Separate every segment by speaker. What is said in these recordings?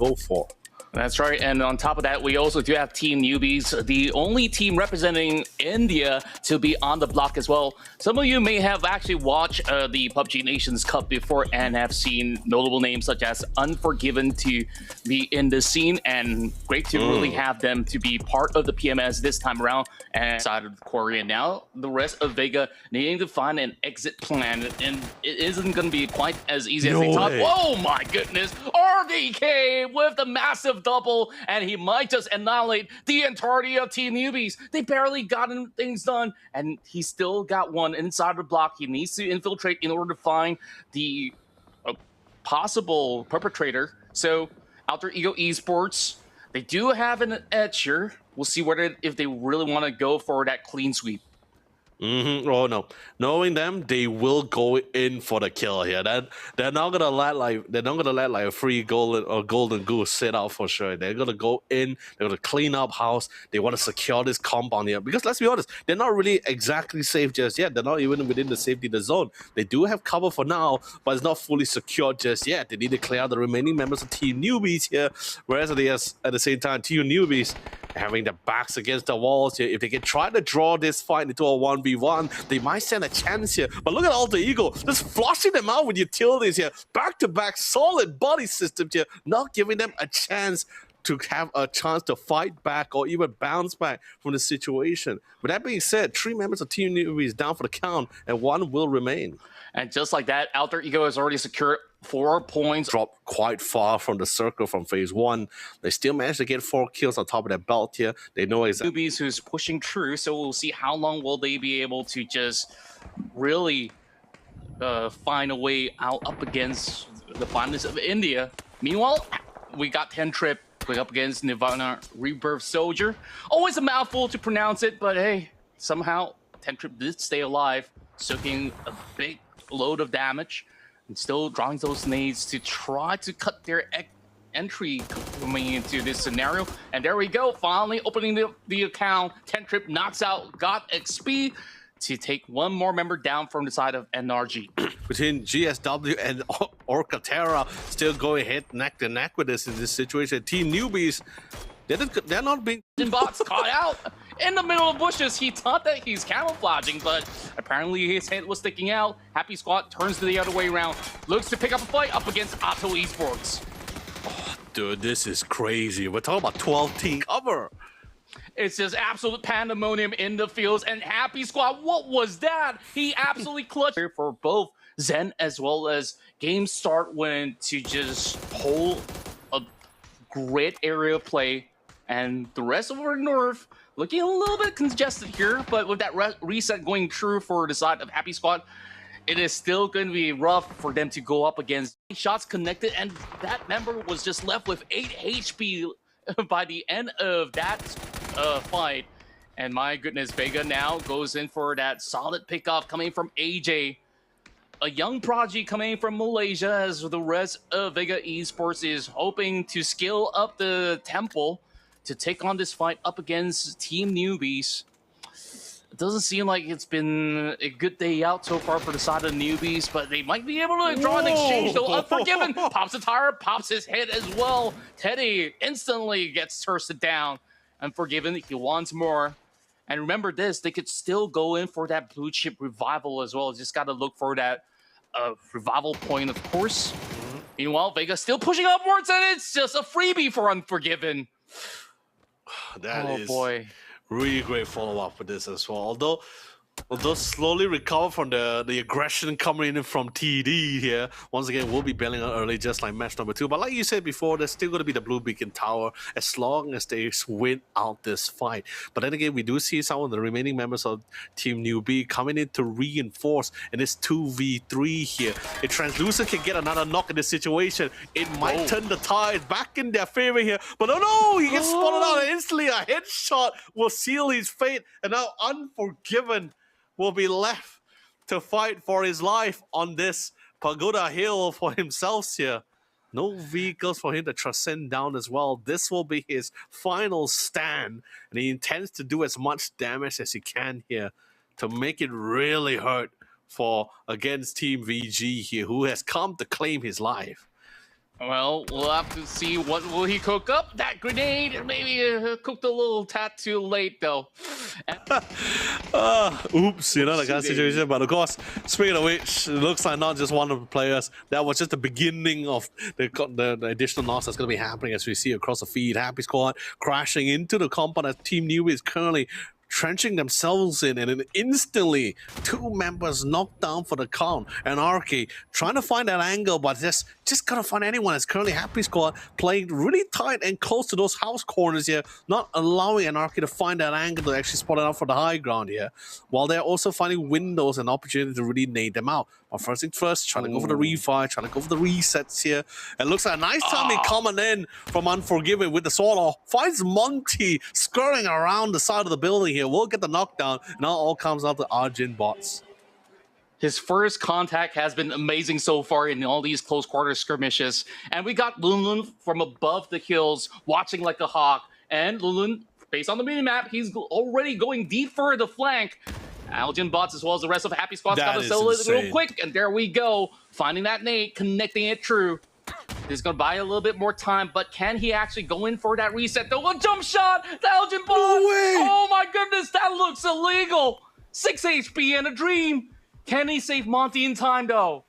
Speaker 1: go for.
Speaker 2: That's right, and on top of that, we also do have Team Newbies, the only team representing India to be on the block as well. Some of you may have actually watched the PUBG Nations Cup before and have seen notable names such as Unforgiven to be in the scene, and great to really have them to be part of the PMS this time around. And side of Korea now, the rest of Vega needing to find an exit plan, and it isn't going to be quite as easy as they thought. Oh my goodness, RDK with the massive double, and he might just annihilate the entirety of Team Newbies. They barely gotten things done, and he still got one inside the block. He needs to infiltrate in order to find the possible perpetrator. So, Alter Ego Esports, they do have an edge here. We'll see whether if they really want to go for that clean sweep.
Speaker 1: Oh no! Knowing them, they will go in for the kill here. They're not gonna let like a free golden goose sit out for sure. They're gonna go in. They're gonna clean up house. They want to secure this compound here because let's be honest, they're not really exactly safe just yet. They're not even within the safety of the zone. They do have cover for now, but it's not fully secured just yet. They need to clear out the remaining members of Team Newbies here. Whereas at the same time, Team Newbies having their backs against the walls here. If they can try to draw this fight into a 1v1, they might stand a chance here. But look at Alter Ego, just flushing them out with utilities here. Back-to-back solid body systems here, not giving them a chance to have a chance to fight back or even bounce back from the situation. With that being said, 3 members of Team Newbies down for the count, and 1 will remain.
Speaker 2: And just like that, Alter Ego has already secured 4 points.
Speaker 1: Dropped quite far from the circle from phase 1. They still managed to get 4 kills on top of their belt here. They know exactly.
Speaker 2: Newbies who's pushing through, so we'll see how long will they be able to just really find a way out up against the finest of India. Meanwhile, we got 10 Trip going up against Nirvana Rebirth Soldier. Always a mouthful to pronounce it, but hey, somehow 10 Trip did stay alive, soaking a big load of damage and still drawing those nades to try to cut their entry coming into this scenario. And there we go, finally opening the account. 10 Trip knocks out got XP to take 1 more member down from the side of NRG.
Speaker 1: Between GSW and Orcatera still going head neck to neck with this in this situation. Team Newbies, they're not being
Speaker 2: bots caught out in the middle of bushes. He thought that he's camouflaging, but apparently his head was sticking out. Happy Squad turns to the other way around, looks to pick up a fight up against Otto Esports.
Speaker 1: Oh, dude, this is crazy. We're talking about 12 team cover.
Speaker 2: It's just absolute pandemonium in the fields, and Happy Squad, what was that? He absolutely clutched for both Zen as well as Game Start went to just hold a great area of play, and the rest of our North looking a little bit congested here, but with that reset going true for the side of Happy Squad, it is still going to be rough for them to go up against. Shots connected, and that member was just left with 8 HP by the end of that fight. And my goodness, Vega now goes in for that solid pickoff coming from AJ. A young prodigy coming from Malaysia, as the rest of Vega Esports is hoping to scale up the temple to take on this fight up against Team Newbies. It doesn't seem like it's been a good day out so far for the side of Newbies, but they might be able to draw an exchange, though. Unforgiven pops a tire, pops his head as well. Teddy instantly gets thirsted down. Unforgiven, he wants more. And remember this, they could still go in for that blue chip revival as well. Just got to look for that revival point, of course. Meanwhile, Vega still pushing upwards, and it's just a freebie for Unforgiven.
Speaker 1: That is
Speaker 2: boy.
Speaker 1: Really great follow-up for this as well. Although slowly recover from the aggression coming in from TD here. Once again, we'll be bailing out early, just like match number 2. But like you said before, there's still going to be the Blue Beacon Tower as long as they win out this fight. But then again, we do see some of the remaining members of Team Newbie coming in to reinforce in this 2v3 here. If Translucent can get another knock in this situation, it might turn the tide back in their favor here. But oh no, he gets spotted out, and instantly a headshot will seal his fate. And now Unforgiven will be left to fight for his life on this Pagoda Hill for himself here. No vehicles for him to transcend down as well. This will be his final stand, and he intends to do as much damage as he can here to make it really hurt for against Team VG here, who has come to claim his life.
Speaker 2: Well, we'll have to see what will he cook up. That grenade, maybe cooked a little tad too late though.
Speaker 1: Oops, you know, that kind of
Speaker 2: Oopsie
Speaker 1: situation. But of course, speaking of which, it looks like not just one of the players. That was just the beginning of the additional loss that's going to be happening as we see across the feed. Happy Squad crashing into the compound as Team Newbie is currently trenching themselves in, and then instantly 2 members knocked down for the count. Anarchy trying to find that angle, but just gotta find anyone. It's currently Happy Squad playing really tight and close to those house corners here, not allowing Anarchy to find that angle to actually spot it out for the high ground here, while they're also finding windows and opportunity to really nade them out. But first things first, trying to go for the refi, trying to go for the resets here. It looks like a nice timing coming in from Unforgiven with the sword off. Finds Monty skirting around the side of the building here. We'll get the knockdown. Now all comes out to Arjun bots.
Speaker 2: His first contact has been amazing so far in all these close quarter skirmishes. And we got Lunlun from above the hills watching like a hawk. And Lunlun, based on the minimap, he's already going deep for the flank. Algin bots as well as the rest of Happy Squad's got to settle it real quick. And there we go. Finding that nade, connecting it true. He's going to buy a little bit more time, but can he actually go in for that reset? Though a jump shot, the Algin bot.
Speaker 1: No way.
Speaker 2: Oh my goodness, that looks illegal. 6 HP and a dream. Can he save Monty in time though?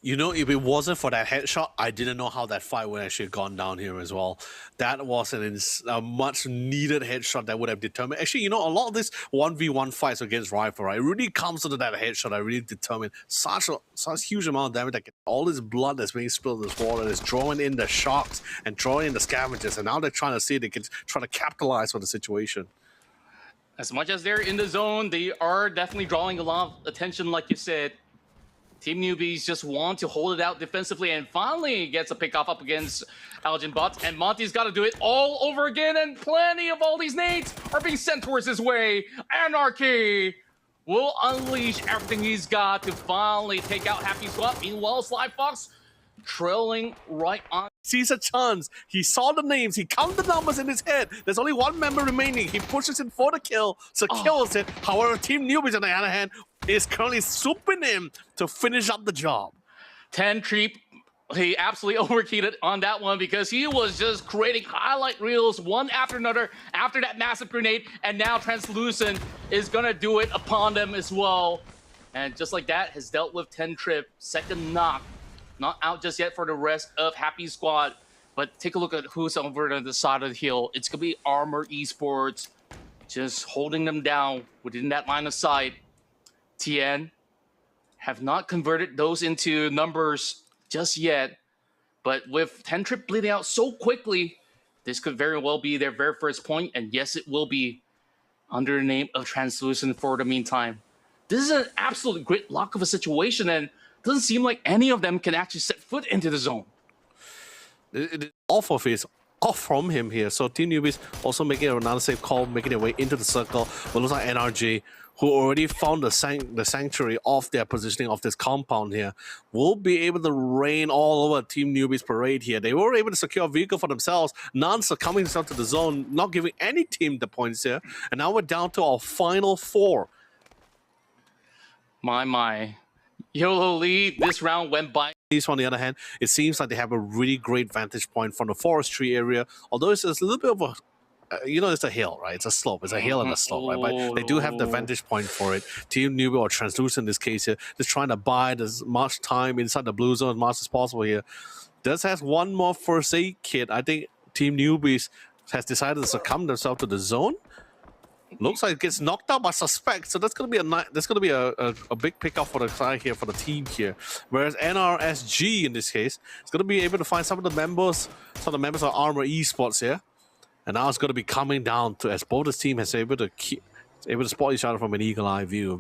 Speaker 1: You know, if it wasn't for that headshot, I didn't know how that fight would actually have gone down here as well. That was a much needed headshot that would have determined. Actually, you know, a lot of this 1v1 fights against Rifle, right? It really comes to that headshot that really determined such huge amount of damage that all this blood that's being spilled in this water is drawing in the sharks and drawing in the scavengers. And now they're trying to see if they can try to capitalize on the situation.
Speaker 2: As much as they're in the zone, they are definitely drawing a lot of attention, like you said. Team Newbies just want to hold it out defensively and finally gets a pick-off up against Algin bots. And Monty's got to do it all over again, and plenty of all these nades are being sent towards his way. Anarchy will unleash everything he's got to finally take out Happy Squad. Meanwhile, Sly Fox trailing right on.
Speaker 1: Sees a chance. He saw the names. He counted the numbers in his head. There's only 1 member remaining. He pushes in for the kill. So kills it. However, Team Newbies on the other hand is currently swooping in to finish up the job.
Speaker 2: 10 Treep. He absolutely overheated on that one because he was just creating highlight reels one after another after that massive grenade, and now Translucent is gonna do it upon them as well. And just like that, has dealt with 10 Trip. Second knock. Not out just yet for the rest of Happy Squad, but take a look at who's over on the side of the hill. It's gonna be Armor Esports, just holding them down within that line of sight. TN have not converted those into numbers just yet, but with 10 Trip bleeding out so quickly, this could very well be their very first point, and yes, it will be under the name of Translucent for the meantime. This is an absolute great lock of a situation, and doesn't seem like any of them can actually set foot into the zone.
Speaker 1: Off of his, off from him here. So Team Newbies also making another safe call, making their way into the circle. But looks like NRG, who already found the sanctuary of their positioning of this compound here, will be able to rain all over Team Newbies parade here. They were able to secure a vehicle for themselves, none succumbing themselves to the zone, not giving any team the points here. And now we're down to our final 4.
Speaker 2: My. YOLO lead, this round went by.
Speaker 1: On the other hand, it seems like they have a really great vantage point from the forestry area, although it's a little bit of a, you know, it's a hill, right? It's a slope. It's a hill and a slope, right? But they do have the vantage point for it. Team Newbie, or Translucent in this case here, just trying to buy as much time inside the blue zone as much as possible here. Does have 1 more first aid kit. I think Team Newbies has decided to succumb themselves to the zone. Looks like it gets knocked out by Suspect, so that's gonna be a big pickup for the side here for the team here. Whereas NRSG in this case is gonna be able to find some of the members of Armor Esports here, and now it's gonna be coming down to as both the team has able to spot each other from an eagle eye view.